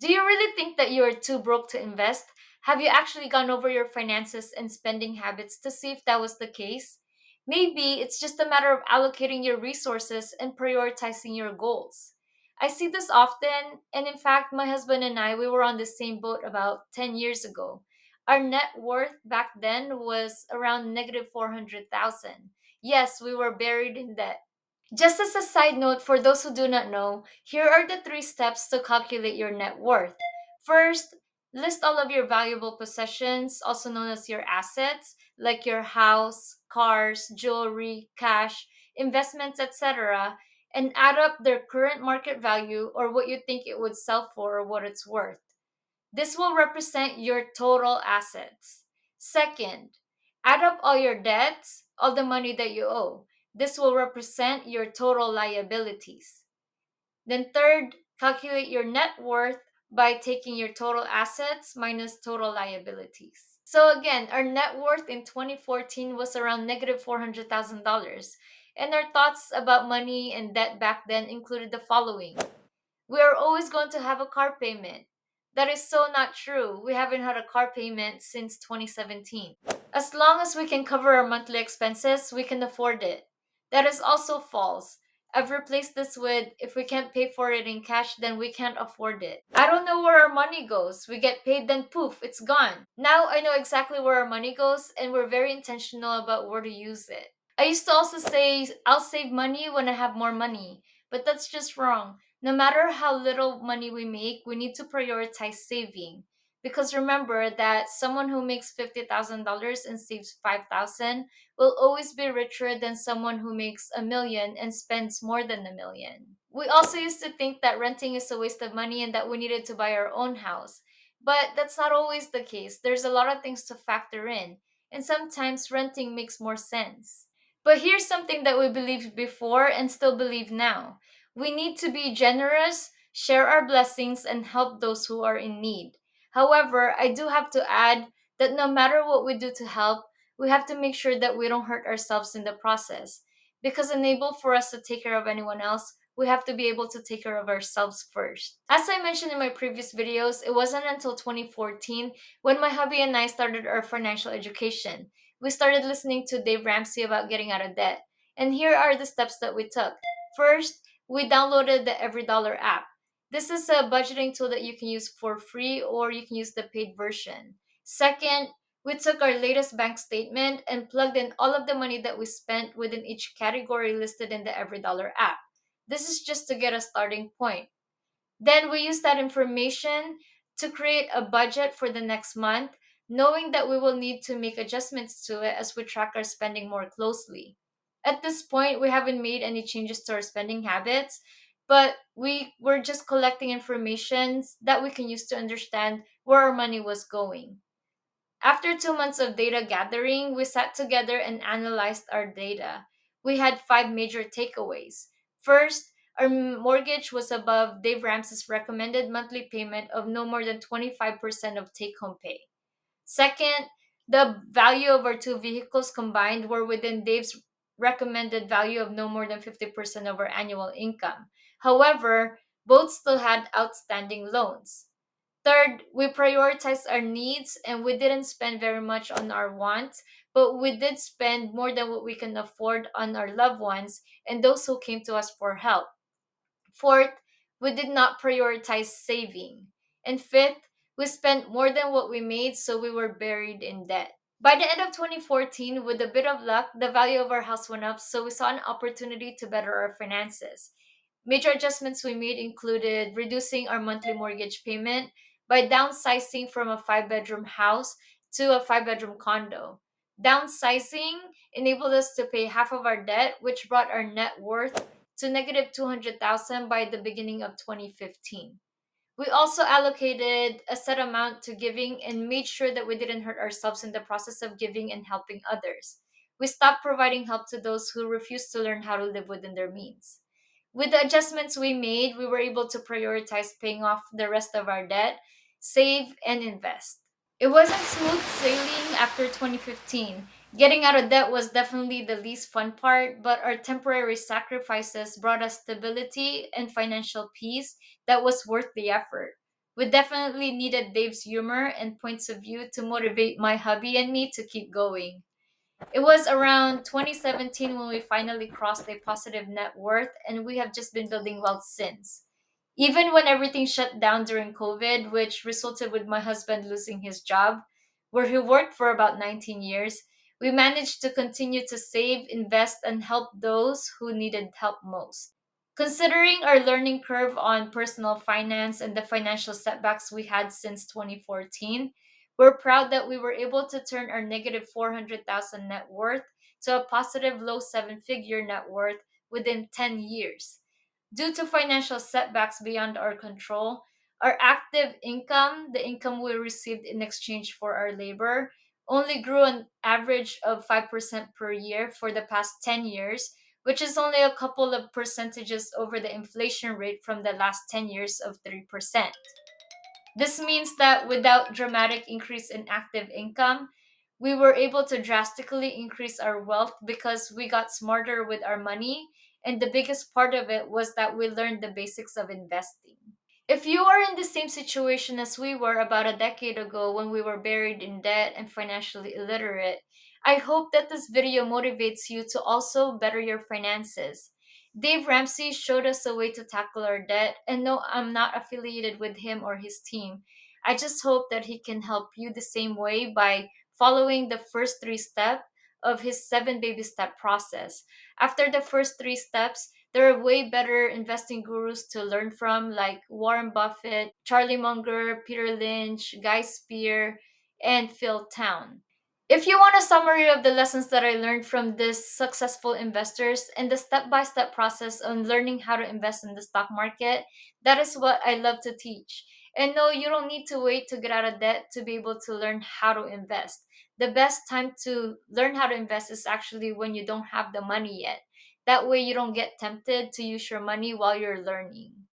Do you really think that you are too broke to invest? Have you actually gone over your finances and spending habits to see if that was the case? Maybe it's just a matter of allocating your resources and prioritizing your goals. I see this often, and in fact, my husband and I, we were on the same boat about 10 years ago. Our net worth back then was around negative 400,000. Yes, we were buried in debt. Just as a side note, for those who do not know, here are the three steps to calculate your net worth. First, list all of your valuable possessions, also known as your assets, like your house, cars, jewelry, cash, investments, etc., and add up their current market value or what you think it would sell for or what it's worth. This will represent your total assets. Second, add up all your debts, all the money that you owe. This will represent your total liabilities. Then, third, calculate your net worth by taking your total assets minus total liabilities. So, again, our net worth in 2014 was around negative $400,000. And our thoughts about money and debt back then included the following: we are always going to have a car payment. That is so not true. We haven't had a car payment since 2017. As long as we can cover our monthly expenses, we can afford it. That is also false. I've replaced this with if we can't pay for it in cash, then we can't afford it. I don't know where our money goes. We get paid, then poof, it's gone. Now I know exactly where our money goes, and we're very intentional about where to use it. I used to also say, I'll save money when I have more money, but that's just wrong. No matter how little money we make, we need to prioritize saving. Because remember that someone who makes $50,000 and saves 5,000 will always be richer than someone who makes a million and spends more than a million. We also used to think that renting is a waste of money and that we needed to buy our own house. But that's not always the case. There's a lot of things to factor in, and sometimes renting makes more sense. But here's something that we believed before and still believe now: we need to be generous, share our blessings, and help those who are in need. However, I do have to add that no matter what we do to help, we have to make sure that we don't hurt ourselves in the process. Because unable for us to take care of anyone else, we have to be able to take care of ourselves first. As I mentioned in my previous videos, it wasn't until 2014 when my hubby and I started our financial education. We started listening to Dave Ramsey about getting out of debt. And here are the steps that we took. First, we downloaded the Every Dollar app. This is a budgeting tool that you can use for free or you can use the paid version. Second, we took our latest bank statement and plugged in all of the money that we spent within each category listed in the Every Dollar app. This is just to get a starting point. Then we use that information to create a budget for the next month, knowing that we will need to make adjustments to it as we track our spending more closely. At this point, we haven't made any changes to our spending habits, but we were just collecting information that we can use to understand where our money was going. After 2 months of data gathering, we sat together and analyzed our data. We had five major takeaways. First, our mortgage was above Dave Ramsey's recommended monthly payment of no more than 25% of take home pay. Second, the value of our two vehicles combined were within Dave's recommended value of no more than 50% of our annual income. However, both still had outstanding loans. Third, we prioritized our needs and we didn't spend very much on our wants, but we did spend more than what we can afford on our loved ones and those who came to us for help. Fourth, we did not prioritize saving. And fifth, we spent more than what we made, so we were buried in debt. By the end of 2014, with a bit of luck, the value of our house went up, so we saw an opportunity to better our finances. Major adjustments we made included reducing our monthly mortgage payment by downsizing from a five-bedroom house to a five-bedroom condo. Downsizing enabled us to pay half of our debt, which brought our net worth to negative 200,000 by the beginning of 2015. We also allocated a set amount to giving and made sure that we didn't hurt ourselves in the process of giving and helping others. We stopped providing help to those who refused to learn how to live within their means. With the adjustments we made, we were able to prioritize paying off the rest of our debt, save, and invest. It wasn't smooth sailing after 2015. Getting out of debt was definitely the least fun part, but our temporary sacrifices brought us stability and financial peace that was worth the effort. We definitely needed Dave's humor and points of view to motivate my hubby and me to keep going. It was around 2017 when we finally crossed a positive net worth, and we have just been building wealth since. Even when everything shut down during COVID, which resulted with my husband losing his job, where he worked for about 19 years, we managed to continue to save, invest, and help those who needed help most. Considering our learning curve on personal finance and the financial setbacks we had since 2014, we're proud that we were able to turn our negative 400,000 net worth to a positive low seven figure net worth within 10 years. Due to financial setbacks beyond our control, our active income, the income we received in exchange for our labor, only grew an average of 5% per year for the past 10 years, which is only a couple of percentages over the inflation rate from the last 10 years of 3%. This means that without dramatic increase in active income, we were able to drastically increase our wealth because we got smarter with our money, and the biggest part of it was that we learned the basics of investing. If you are in the same situation as we were about a decade ago when we were buried in debt and financially illiterate, I hope that this video motivates you to also better your finances. Dave Ramsey showed us a way to tackle our debt, and no, I'm not affiliated with him or his team. I just hope that he can help you the same way by following the first three steps of his seven baby step process. After the first three steps, there are way better investing gurus to learn from, like Warren Buffett, Charlie Munger, Peter Lynch, Guy Spear, and Phil Town. If you want a summary of the lessons that I learned from these successful investors and the step by step process on learning how to invest in the stock market, that is what I love to teach. And no, you don't need to wait to get out of debt to be able to learn how to invest. The best time to learn how to invest is actually when you don't have the money yet. That way, you don't get tempted to use your money while you're learning.